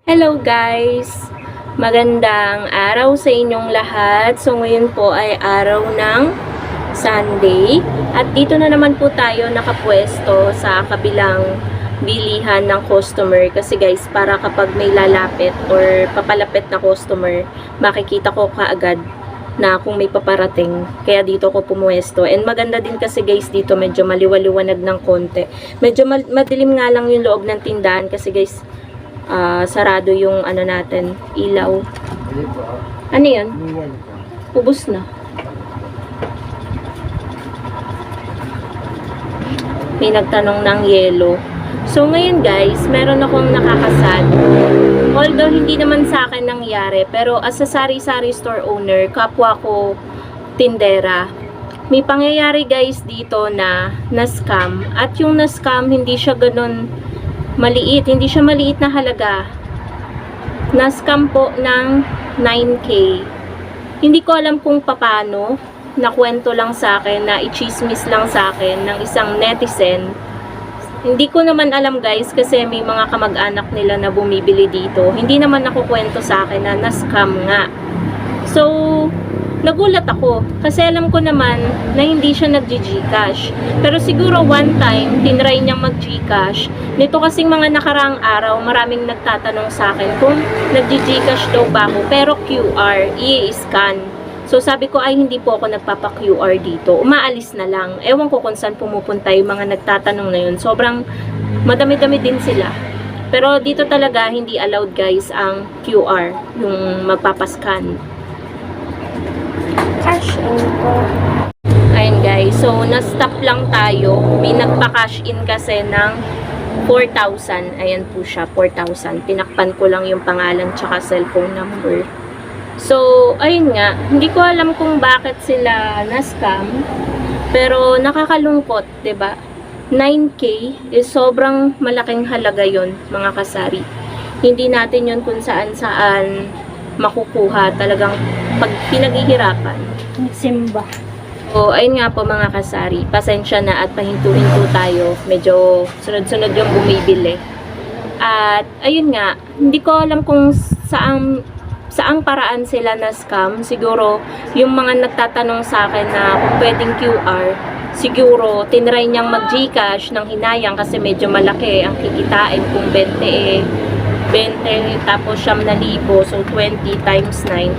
Hello guys! Magandang araw sa inyong lahat. So ngayon po ay araw ng Sunday at dito na naman po tayo nakapwesto sa kabilang bilihan ng customer kasi guys para kapag may lalapit or papalapit na customer makikita ko kaagad na kung may paparating. Kaya dito ko pumwesto. And maganda din kasi guys dito medyo maliwaliwanag ng konti. Medyo madilim nga lang yung loob ng tindahan kasi guys sarado yung ano natin, ilaw. Ano yan? Ubus na. May nagtanong ng yelo. So ngayon guys, meron akong nakakasad. Although hindi naman sa akin nangyari, pero as a sari-sari store owner, kapwa ko tindera. May pangyayari guys dito na na-scam. At yung na-scam, hindi siya ganun maliit, hindi siya maliit na halaga. Na-scam po ng 9K. Hindi ko alam kung paano, nakwento lang sa akin, na i-chismis lang sa akin ng isang netizen. Hindi ko naman alam guys kasi may mga kamag-anak nila na bumibili dito. Hindi naman nakukwento sa akin na na-scam nga. So, nagulat ako kasi alam ko naman na hindi siya nag-Gcash. Pero siguro one time, tinry niyang mag-Gcash. Nito kasing mga nakaraang araw, maraming nagtatanong sa akin kung nag-Gcash daw ba ako. Pero QR, i-scan. So sabi ko ay hindi po ako nagpapa-QR dito. Umaalis na lang. Ewan ko kung saan pumupunta yung mga nagtatanong na yun. Sobrang madami-dami din sila. Pero dito talaga hindi allowed guys ang QR, yung magpapascan. Cash in po. Ayun guys, so na-stop lang tayo. May nagpa-cash in kasi ng 4,000. Ayan po siya, 4,000. Tinakpan ko lang yung pangalan tsaka cellphone number. So, ayun nga, hindi ko alam kung bakit sila na-scam. Pero nakakalungkot, 'di ba? 9K is sobrang malaking halaga 'yon, mga kasari. Hindi natin 'yon kung saan-saan makukuha, talagang pag pinaghihirapan. Simba. So, ayun nga po mga kasari, pasensya na at pahinto-hinto tayo. Medyo sunod-sunod yung bumibili. At, ayun nga, hindi ko alam kung saang paraan sila na scam. Siguro, yung mga nagtatanong sa akin na kung pwedeng QR, siguro, tinry niyang mag-Gcash ng hinayang kasi medyo malaki ang kikitain kung 20 tapos 7,000, so 20 times 9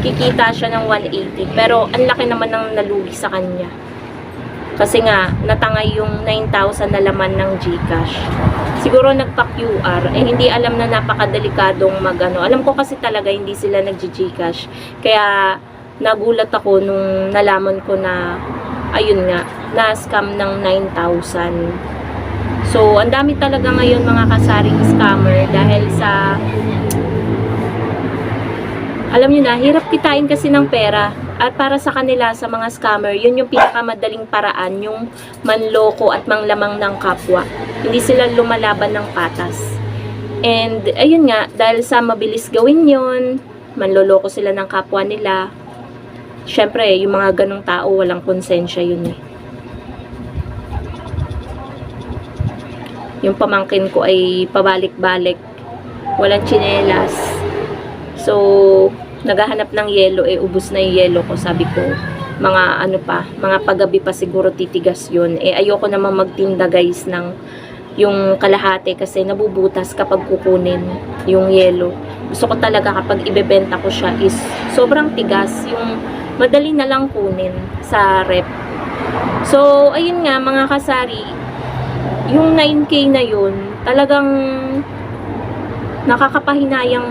kikita siya ng 180, pero ang laki naman ng nalugi sa kanya kasi nga natangay yung 9,000 na laman ng Gcash. Siguro nagpa-QR, hindi alam na napakadelikadong magano. Alam ko kasi talaga hindi sila nag-Gcash, kaya nagulat ako nung nalaman ko na ayun nga, na-scam ng 9,000. So, ang dami talaga ngayon mga kasaring scammer dahil sa, alam nyo na, hirap kitain kasi ng pera. At para sa kanila, sa mga scammer, yun yung pinakamadaling paraan, yung manloko at manglamang ng kapwa. Hindi sila lumalaban ng patas. And, ayun nga, dahil sa mabilis gawin yun, manloloko sila ng kapwa nila. Syempre, yung mga ganong tao, walang konsensya yun eh. Yung pamangkin ko ay pabalik-balik, walang tsinelas. So, naghahanap ng yelo, ubos na yung yelo ko. Sabi ko, mga ano pa, mga paggabi pa siguro titigas yun. Ayoko naman magtinda guys ng yung kalahati kasi nabubutas kapag kukunin yung yelo. Gusto ko talaga kapag ibebenta ko siya is sobrang tigas, yung madali na lang kunin sa rep. So, ayun nga mga kasari, yung 9K na yun, talagang nakakapanghinayang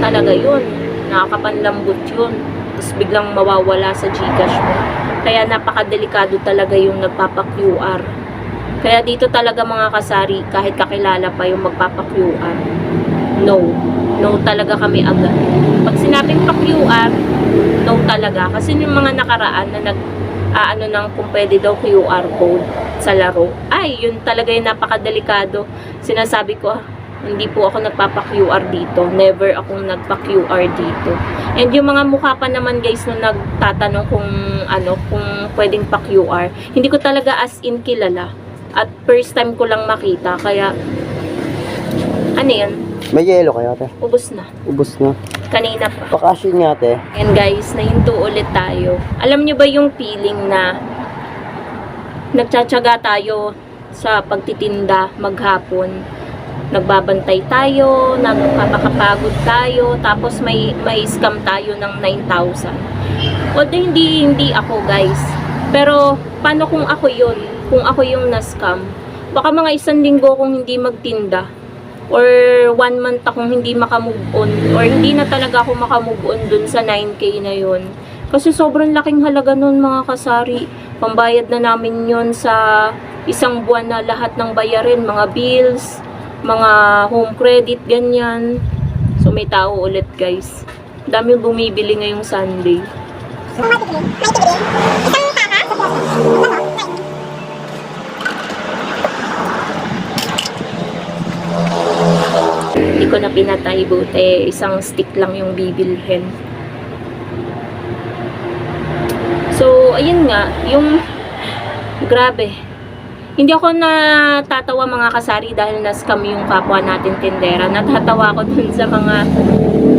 talaga yun. Nakakapanlambot yun. Tapos biglang mawawala sa Gcash mo. Kaya napakadelikado talaga yung nagpapa-QR. Kaya dito talaga mga kasari, kahit kakilala pa yung magpapa-QR, no talaga kami agad. Pag sinabing pa-QR, no talaga. Kasi yung mga nakaraan na ano nang kung pwede daw QR code sa laro, ay yun talaga yung napakadelikado. Sinasabi ko, hindi po ako nagpapa-QR dito, never akong nagpa-QR dito. And yung mga mukha pa naman guys nung nagtatanong kung pwedeng pa-QR, hindi ko talaga as in kilala at first time ko lang makita, kaya Ano yun? May yelo kayo, ate. Ubus na. Ubus na. Kanina pa. Bakasyon niya, ate. And guys, nahinto ulit tayo. Alam nyo ba yung feeling na nagtsatsaga tayo sa pagtitinda maghapon? Nagbabantay tayo, nagpapakapagod tayo, tapos may scam tayo ng 9,000. Although hindi ako guys. Pero paano kung ako yun? Kung ako yung na-scam? Baka mga 1 linggo kung hindi magtinda. Or 1 month akong hindi makamove on. Or hindi na talaga ako makamove on dun sa 9K na yun. Kasi sobrang laking halaga nun mga kasari. Pambayad na namin yun sa isang buwan na lahat ng bayarin. Mga bills, mga home credit, ganyan. So may tao ulit guys. Dami bumibili ngayong Sunday. Hindi ko na pinatay, buti isang stick lang yung bibilhin. So ayun nga, yung grabe. Hindi ako natatawa mga kasari dahil na-scam yung kapwa natin tindera. Natatawa ako dun sa mga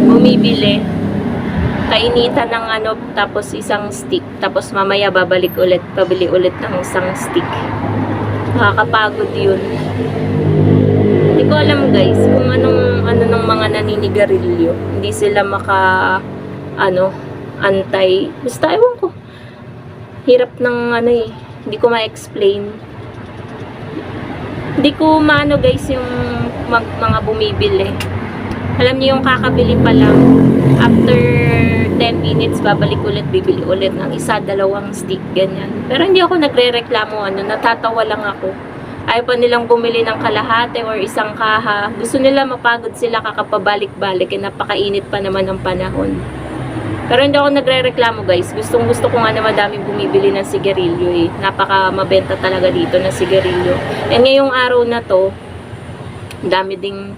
bumibili. Kainitan ng ano, tapos isang stick. Tapos mamaya babalik ulit, pabili ulit ng isang stick. Nakakapagod yun. Hindi ko alam guys kung ano ng mga naninigarilyo. Hindi sila antay. Basta ewan ko. Hirap ng hindi ko ma-explain. Hindi ko maano guys yung mga bumibili. Alam niyo yung kakabili pa lang, after 10 minutes babalik ulit, bibili ulit ng 1, 2 stick, ganyan. Pero hindi ako nagre-reklamo, natatawa lang ako. Ayaw pa nilang bumili ng kalahati or isang kaha. Gusto nila mapagod sila kakapabalik-balik, napakainit pa naman ng panahon. Pero hindi ako nagre-reklamo guys. Gustong-gusto ko nga na madaming bumibili ng sigarilyo eh. Napaka mabenta talaga dito ng sigarilyo. And ngayong araw na to, dami ding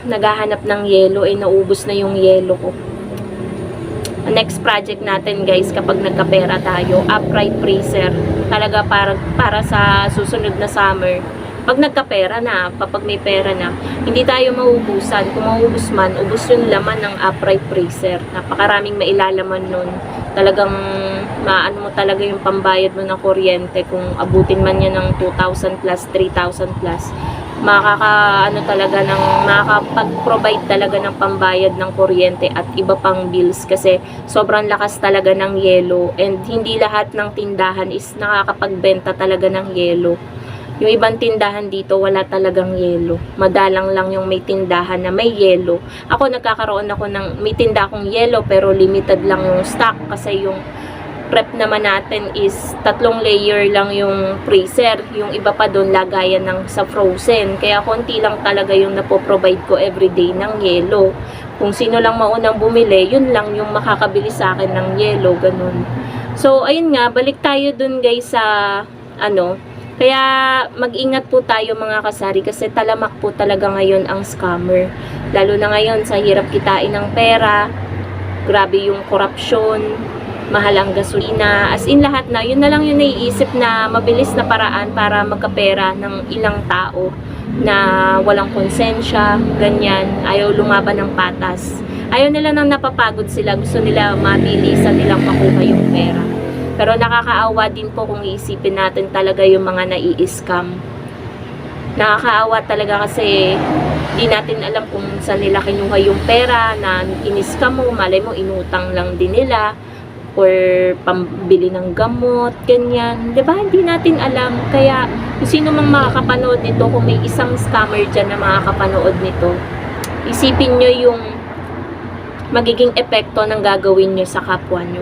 naghahanap ng yelo eh, naubos na yung yelo ko. Next project natin guys, kapag nagkapera tayo, upright freezer. Talaga para sa susunod na summer. Pag nagkapera na, kapag may pera na, hindi tayo mauubusan. Kung maubos man, ubos yung laman ng upright freezer. Napakaraming mailalaman nun. Talagang maano mo talaga yung pambayad mo ng kuryente. Kung abutin man yan ng 2,000 plus, 3,000 plus, makakapag-provide talaga ng pambayad ng kuryente at iba pang bills. Kasi sobrang lakas talaga ng yelo. And hindi lahat ng tindahan is nakakapagbenta talaga ng yelo. Yung ibang tindahan dito, wala talagang yelo. Madalang lang yung may tindahan na may yelo. Ako, nagkakaroon ako may tinda akong yelo, pero limited lang yung stock. Kasi yung prep naman natin is 3 layer lang yung freezer. Yung iba pa doon, lagayan sa frozen. Kaya konti lang talaga yung napoprovide ko everyday ng yelo. Kung sino lang maunang bumili, yun lang yung makakabili sa akin ng yelo, ganun. So, ayun nga, balik tayo dun guys sa kaya mag-ingat po tayo mga kasari kasi talamak po talaga ngayon ang scammer. Lalo na ngayon sa hirap kitain ng pera, grabe yung korupsyon, mahal ang gasolina, as in lahat na, yun na lang yung naiisip na mabilis na paraan para magkapera ng ilang tao na walang konsensya, ganyan, ayaw lumaban ng patas. Ayaw nila nang napapagod sila, gusto nila mabilisan nilang makuha yung pera. Pero nakakaawa din po kung iisipin natin talaga yung mga nai-scam. Nakakaawa talaga kasi di natin alam kung saan nila kinuha yung pera na in-scam mo. Malay mo, inutang lang din nila or pambili ng gamot, ganyan. Diba? Hindi natin alam. Kaya kung sino mang makakapanood nito, kung may isang scammer dyan na makakapanood nito, isipin nyo yung magiging epekto ng gagawin nyo sa kapwa nyo.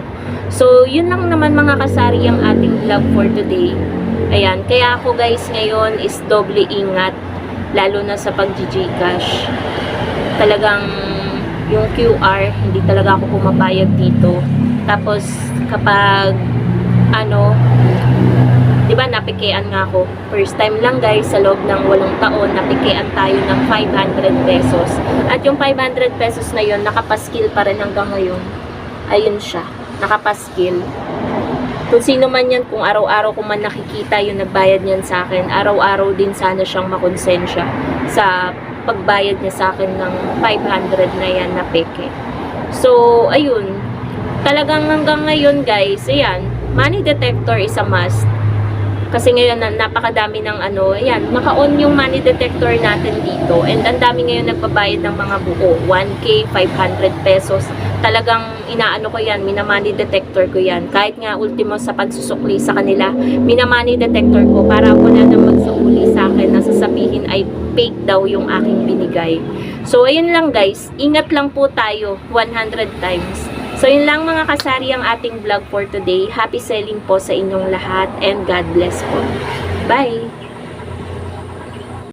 So, yun lang naman mga kasari ang ating vlog for today. Ayan, kaya ako guys ngayon is doble ingat, lalo na sa pag-Gcash. Talagang yung QR, hindi talaga ako pumapayag dito. Tapos, kapag diba, napikean nga ako. First time lang guys, sa loob ng 8 taon, napikean tayo ng 500 pesos. At yung 500 pesos na yun, nakapaskil pa rin hanggang ngayon. Ayun siya, nakapaskil. Kung sino man yan, kung araw-araw ko man nakikita yung nagbayad niyan sa akin, araw-araw din sana siyang makonsensya sa pagbayad niya sa akin ng 500 na yan na peke. So, ayun. Talagang hanggang ngayon guys, ayan, money detector is a must. Kasi ngayon napakadami ng ayan, naka-on yung money detector natin dito. And ang dami ngayon nagbabayad ng mga buo, 1K, 500 pesos. Talagang inaano ko yan, mina-money detector ko yan. Kahit nga ultimo sa pagsusukli sa kanila, mina-money detector ko para wala nang magsukli sa akin na sasabihin ay fake daw yung aking binigay. So, ayun lang guys, ingat lang po tayo 100 times. So, yun lang mga kasari ang ating vlog for today. Happy selling po sa inyong lahat and God bless po. Bye!